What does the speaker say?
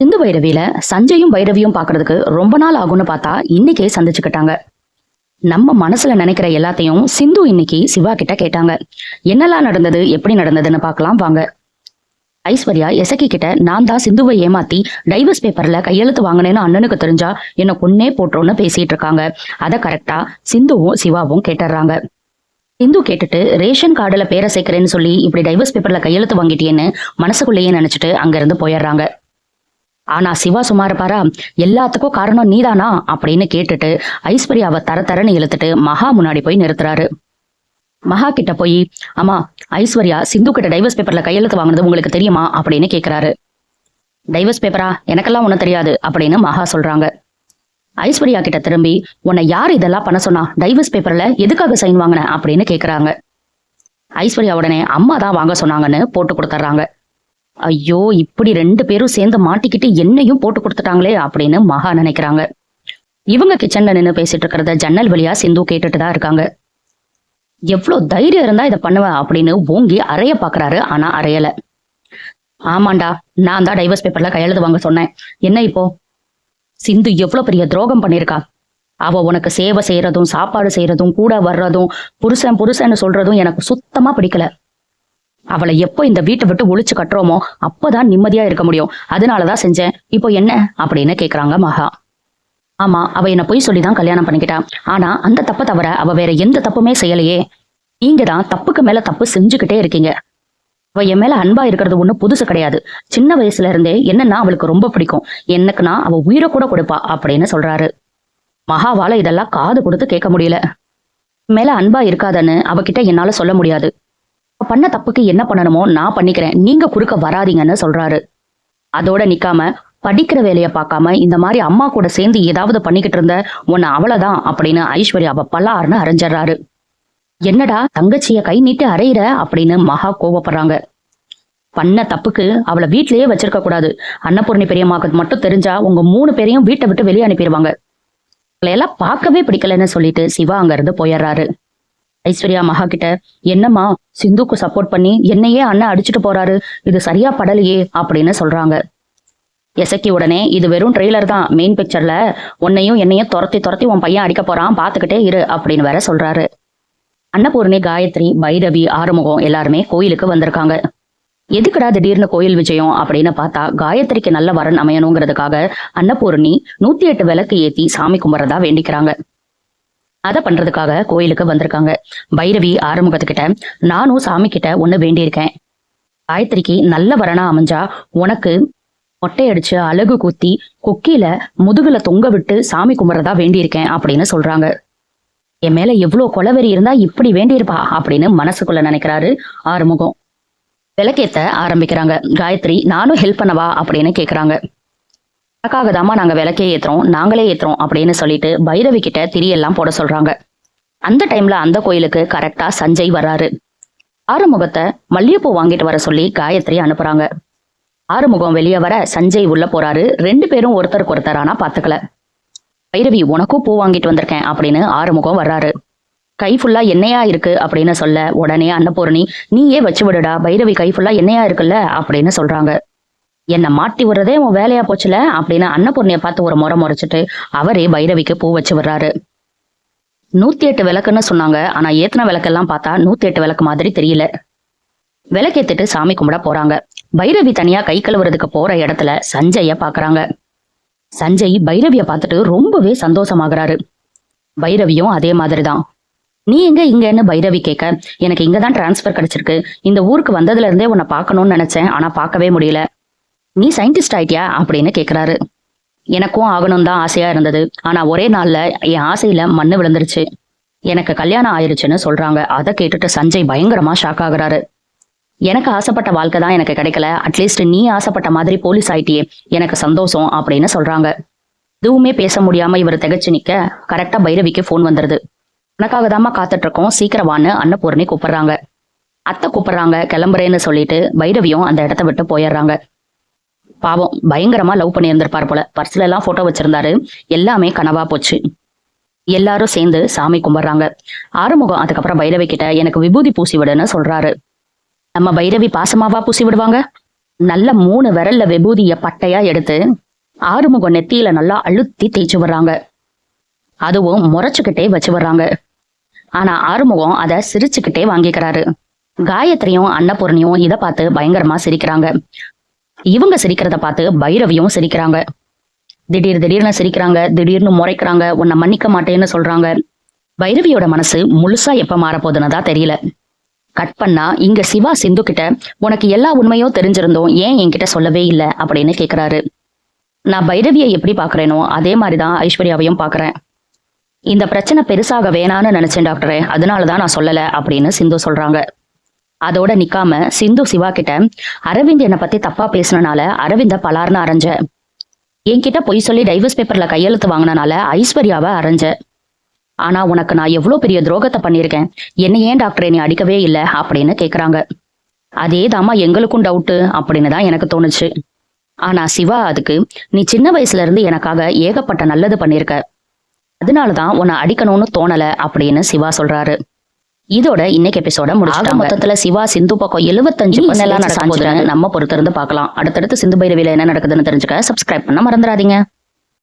சிந்து பைரவியில சஞ்சயும் பைரவியும் பாக்குறதுக்கு ரொம்ப நாள் ஆகும்னு பார்த்தா இன்னைக்கே சந்திச்சுக்கிட்டாங்க. நம்ம மனசுல நினைக்கிற எல்லாத்தையும் சிந்து இன்னைக்கு சிவா கிட்ட கேட்டாங்க. என்னெல்லாம் நடந்தது, எப்படி நடந்ததுன்னு பார்க்கலாம் வாங்க. ஐஸ்வர்யா எசக்கி கிட்ட நான் தான் சிந்துவை ஏமாத்தி டைவர்ஸ் பேப்பர்ல கையெழுத்து வாங்கினேன்னு அண்ணனுக்கு தெரிஞ்சா என்ன கொன்னே போட்டோன்னு பேசிட்டு இருக்காங்க. அதை கரெக்டா சிந்துவும் சிவாவும் கேட்டுறாங்க. சிந்து கேட்டுட்டு ரேஷன் கார்டுல பேரை சேர்க்கிறேன்னு சொல்லி இப்படி டைவர்ஸ் பேப்பர்ல கையெழுத்து வாங்கிட்டேன்னு மனசுக்குள்ளேயே நினைச்சிட்டு அங்க இருந்து போயிடுறாங்க. ஆனா சிவா சும்மா இருப்பாரா? எல்லாத்துக்கும் காரணம் நீதானா அப்படின்னு கேட்டுட்டு ஐஸ்வர்யாவை தரன்னு இழுத்துட்டு மகா முன்னாடி போய் நிறுத்துறாரு. மகா கிட்ட போய், அம்மா, ஐஸ்வர்யா சிந்து கிட்ட டைவர்ஸ் பேப்பர்ல கையெழுத்து வாங்கினது உங்களுக்கு தெரியுமா அப்படின்னு கேக்குறாரு. டைவர்ஸ் பேப்பரா? எனக்கெல்லாம் ஒன்றும் தெரியாது அப்படின்னு மகா சொல்றாங்க. ஐஸ்வர்யா கிட்ட திரும்பி, உன்னை யார் இதெல்லாம் பண்ண சொன்னா? டைவர்ஸ் பேப்பர்ல எதுக்காக சைன் வாங்கின அப்படின்னு கேக்குறாங்க. ஐஸ்வர்யா உடனே அம்மா தான் வாங்க சொன்னாங்கன்னு போட்டு கொடுத்துட்றாங்க. ஐயோ, இப்படி ரெண்டு பேரும் சேர்ந்து மாட்டிக்கிட்டு என்னையும் போட்டு கொடுத்துட்டாங்களே அப்படின்னு மகா நினைக்கிறாங்க. இவங்க கிச்சன்ல நின்று பேசிட்டு இருக்கிறத ஜன்னல் வழியா சிந்து கேட்டுட்டு தான் இருக்காங்க. எவ்வளவு தைரியம் இருந்தா இதை பண்ணுவ அப்படின்னு ஓங்கி அறைய பாக்குறாரு. ஆனா அறையல. ஆமாண்டா, நான் தான் டைவர்ஸ் பேப்பர்ல கையெழுத்து வாங்க சொன்னேன். என்ன இப்போ? சிந்து எவ்வளவு பெரிய துரோகம் பண்ணிருக்கா. அவ உனக்கு சேவை செய்யறதும் சாப்பாடு செய்யறதும் கூட வர்றதும் புருஷன் புருஷன்னு சொல்றதும் எனக்கு சுத்தமா பிடிக்கல. அவளை எப்போ இந்த வீட்டை விட்டு ஒழிச்சு கட்டுறோமோ அப்பதான் நிம்மதியா இருக்க முடியும். அதனாலதான் செஞ்சேன். இப்போ என்ன அப்படின்னு கேக்குறாங்க மகா. ஆமா, அவ என்ன பொய் சொல்லிதான் கல்யாணம் பண்ணிக்கிட்டா. ஆனா அந்த தப்பை தவிர அவ வேற எந்த தப்புமே செய்யலையே. நீங்க தான் தப்புக்கு மேல தப்பு செஞ்சுக்கிட்டே இருக்கீங்க. அவ என் மேல அன்பா இருக்கிறது ஒண்ணு புதுசு கிடையாது. சின்ன வயசுல இருந்தே என்னன்னா அவளுக்கு ரொம்ப பிடிக்கும். எனக்குன்னா அவ உயிரை கூட கொடுப்பா அப்படின்னு சொல்றாரு. மகாவால இதெல்லாம் காது கொடுத்து கேட்க முடியல. மேல அன்பா இருக்காதன்னு அவகிட்ட என்னால சொல்ல முடியாது. பண்ண தப்புக்கு என்ன பண்ணணுமோ நான் பண்ணிக்கிறேன், நீங்க குறுக்க வராதீங்கன்னு சொல்றாரு. அதோட நிக்காம படிக்கிற வேலையை பார்க்காம இந்த மாதிரி அம்மா கூட சேர்ந்து ஏதாவது பண்ணிக்கிட்டு இருந்த உன்னை அவ்வளவுதான் அப்படின்னு ஐஸ்வர்யா பல்லாருன்னு அரைஞ்சிடறாரு. என்னடா தங்கச்சிய கை நீட்டு அரையிற அப்படின்னு மகா கோவப்படுறாங்க. பண்ண தப்புக்கு அவளை வீட்லயே வச்சிருக்க கூடாது. அன்னபூர்ணி பெரியம்மாக்கு மட்டும் தெரிஞ்சா உங்க 3 பேரையும் வீட்டை விட்டு வெளியே அனுப்பிடுவாங்க. அவளை எல்லாம் பார்க்கவே பிடிக்கலன்னு சொல்லிட்டு சிவா அங்க இருந்து போயிடுறாரு. ஐஸ்வர்யா மகா கிட்ட, என்னம்மா, சிந்துக்கு சப்போர்ட் பண்ணி என்னையே அண்ணன் அடிச்சுட்டு போறாரு, இது சரியா படலையே அப்படின்னு சொல்றாங்க. எசக்கி உடனே, இது வெறும் ட்ரெய்லர் தான், மெயின் பிக்சர்ல உன்னையும் என்னையும் துரத்தி உன் பையன் அடிக்க போறான், பாத்துக்கிட்டே இரு அப்படின்னு வேற சொல்றாரு. அன்னபூர்ணி, காயத்ரி, பைரவி, ஆறுமுகம் எல்லாருமே கோயிலுக்கு வந்திருக்காங்க. எதுக்குடா திடீர்னு கோயில் விஜயம் அப்படின்னு பார்த்தா காயத்ரிக்கு நல்ல வரன் அமையணுங்கிறதுக்காக அன்னபூர்ணி 108 விளக்கு ஏத்தி சாமி கும்பிட்றதா வேண்டிக்கிறாங்க. அதை பண்றதுக்காக கோயிலுக்கு வந்திருக்காங்க. பைரவி ஆறுமுகத்துக்கிட்ட, நானும் சாமி கிட்ட ஒண்ணு வேண்டியிருக்கேன். காயத்ரிக்கு நல்ல வரனா அமைஞ்சா உனக்கு மொட்டையடிச்சு அழகு குத்தி கொக்கியில முதுகுல தொங்க விட்டு சாமி கும்பிட்றதா வேண்டியிருக்கேன் அப்படின்னு சொல்றாங்க. என் மேல எவ்வளவு கொலவெறி இருந்தா இப்படி வேண்டியிருப்பா அப்படின்னு மனசுக்குள்ள நினைக்கிறாரு ஆறுமுகம். விளக்கேத்த ஆரம்பிக்கிறாங்க. காயத்ரி, நானும் ஹெல்ப் பண்ணவா அப்படின்னு கேக்குறாங்க. அதுக்காக தாமா நாங்க விளக்கே ஏத்துறோம், நாங்களே ஏத்துறோம் அப்படின்னு சொல்லிட்டு பைரவி கிட்ட திரியெல்லாம் போட சொல்றாங்க. அந்த டைம்ல அந்த கோயிலுக்கு கரெக்டா சஞ்சய் வர்றாரு. ஆறுமுகத்தை மல்லிகைப்பூ வாங்கிட்டு வர சொல்லி காயத்ரி அனுப்புறாங்க. ஆறுமுகம் வெளியே வர சஞ்சய் உள்ள போறாரு. 2 பேரும் ஒருத்தருக்கு ஒருத்தர் ஆனா பாத்துக்கல. பைரவி, உனக்கும் பூ வாங்கிட்டு வந்திருக்கேன் அப்படின்னு ஆறுமுகம் வர்றாரு. கை ஃபுல்லா எண்ணெயா இருக்கு அப்படின்னு சொல்ல உடனே அன்னபூர்ணி, நீயே வச்சு விடுடா, பைரவி கை ஃபுல்லா எண்ணெயா இருக்குல்ல அப்படின்னு சொல்றாங்க. என்னை மாட்டி விடுறதே உன் வேலையா போச்சுல அப்படின்னு அன்னபூர்ணிய பார்த்து ஒரு முறைச்சிட்டு அவரே பைரவிக்கு பூ வச்சு விடுறாரு. 108 விளக்குன்னு சொன்னாங்க. ஆனா ஏத்தன விளக்கெல்லாம் பார்த்தா 108 விளக்கு மாதிரி தெரியல. விளக்கேத்துட்டு சாமி கும்பிட போறாங்க. பைரவி தனியா கை கழுவுறதுக்கு போற இடத்துல சஞ்சய பாக்குறாங்க. சஞ்சய் பைரவிய பார்த்துட்டு ரொம்பவே சந்தோஷமாகறாரு. பைரவியும் அதே மாதிரிதான். நீ எங்க இங்கன்னு பைரவி கேட்க, எனக்கு இங்கதான் டிரான்ஸ்பர் கிடைச்சிருக்கு. இந்த ஊருக்கு வந்ததுல இருந்தே உன்னை பார்க்கணும்னு நினைச்சேன், ஆனா பார்க்கவே முடியல. நீ சயின்டிஸ்ட் ஆயிட்டியா அப்படின்னு கேக்குறாரு. எனக்கும் ஆகணும் தான் ஆசையா இருந்தது. ஆனா ஒரே நாள்ல என் ஆசையில மண்ணு விழுந்துருச்சு. எனக்கு கல்யாணம் ஆயிருச்சுன்னு சொல்றாங்க. அதை கேட்டுட்டு சஞ்சய் பயங்கரமா ஷாக் ஆகுறாரு. எனக்கு ஆசைப்பட்ட வாழ்க்கை தான் எனக்கு கிடைக்கல, அட்லீஸ்ட் நீ ஆசைப்பட்ட மாதிரி போலீஸ் ஆயிட்டியே, எனக்கு சந்தோஷம் அப்படின்னு சொல்றாங்க. எதுவுமே பேச முடியாம இவர் திகச்சு நிக்க கரெக்டா பைரவிக்கு போன் வந்துருது. உனக்காக தாமா காத்துட்டு இருக்கோம், சீக்கிரம் வான்னு அன்னபூர்ணி கூப்பிடுறாங்க. அத்தை கூப்பிடுறாங்க, கிளம்புறேன்னு சொல்லிட்டு பைரவியும் அந்த இடத்த விட்டு போயிடுறாங்க. பாவம், பயங்கரமா லவ் பண்ணி இருந்திருப்பார் போல. பர்ஸ்ல எல்லாம் போட்டோ வச்சிருந்தாரு. எல்லாமே கனவா போச்சு. எல்லாரும் சேர்ந்து சாமி கும்பிடுறாங்க. ஆறுமுகம் அதுக்கப்புறம் பைரவி கிட்ட, எனக்கு விபூதி பூசி விடுன்னு சொல்றாரு. நம்ம பைரவி பாசமாவா பூசி விடுவாங்க? நல்ல 3 விரல்ல விபூதிய பட்டையா எடுத்து ஆறுமுகம் நெத்தியில நல்லா அழுத்தி தேய்ச்சு வர்றாங்க. அதுவும் முறைச்சுக்கிட்டே வச்சு வர்றாங்க. ஆனா ஆறுமுகம் அதை சிரிச்சுக்கிட்டே வாங்கிக்கிறாரு. காயத்ரியும் அன்னபூர்ணியும் இதை பார்த்து பயங்கரமா சிரிக்கிறாங்க. இவங்க சிரிக்கிறத பார்த்து பைரவியும் சிரிக்கிறாங்க. திடீர்னு சிரிக்கிறாங்க, திடீர்னு முறைக்கிறாங்க, உன்னை மன்னிக்க மாட்டேன்னு சொல்றாங்க. பைரவியோட மனசு முழுசா எப்ப மாறப்போகுதுன்னு தான் தெரியல. கட் பண்ணா இங்க சிவா சிந்து கிட்ட உனக்கு எல்லா உண்மையும் தெரிஞ்சிருந்தோம், ஏன் என்கிட்ட சொல்லவே இல்லை அப்படின்னு கேக்குறாரு. நான் பைரவியை எப்படி பாக்குறேனோ அதே மாதிரிதான் ஐஸ்வர்யாவையும் பாக்குறேன். இந்த பிரச்சனை பெருசாக வேணான்னு நினைச்சேன் டாக்டரே, அதனாலதான் நான் சொல்லல அப்படின்னு சிந்து சொல்றாங்க. அதோட நிக்காம சிந்து சிவா கிட்ட அரவிந்த் என்னை பத்தி தப்பா பேசினால அரவிந்த பலார்னு அரைஞ்ச, என்கிட்ட பொய் சொல்லி டைவர்ஸ் பேப்பர்ல கையெழுத்து வாங்கினால ஐஸ்வர்யாவை அரைஞ்ச. ஆனா உனக்கு நான் எவ்வளவு பெரிய துரோகத்தை பண்ணியிருக்கேன், என்ன ஏன் டாக்டரே நீ அடிக்கவே இல்லை அப்படின்னு கேக்குறாங்க. அதேதாம்மா எங்களுக்கும் டவுட்டு அப்படின்னு தான் எனக்கு தோணுச்சு. ஆனா சிவா அதுக்கு, நீ சின்ன வயசுல இருந்து எனக்காக ஏகப்பட்ட நல்லது பண்ணிருக்க, அதனாலதான் உன்னை அடிக்கணும்னு தோணல அப்படின்னு சிவா சொல்றாரு. இதோட இன்னைக்கு எபிசோட முடிச்சாங்க. மொத்தத்துல சிவா சிந்து பக்கம் 75 நடக்கும் நம்ம பொறுத்திருந்து பார்க்கலாம். அடுத்தடுத்து சிந்து பைரவியில என்ன நடக்குதுன்னு தெரிஞ்சுக்க சப்ஸ்கிரைப் பண்ண மறந்துடாதீங்க.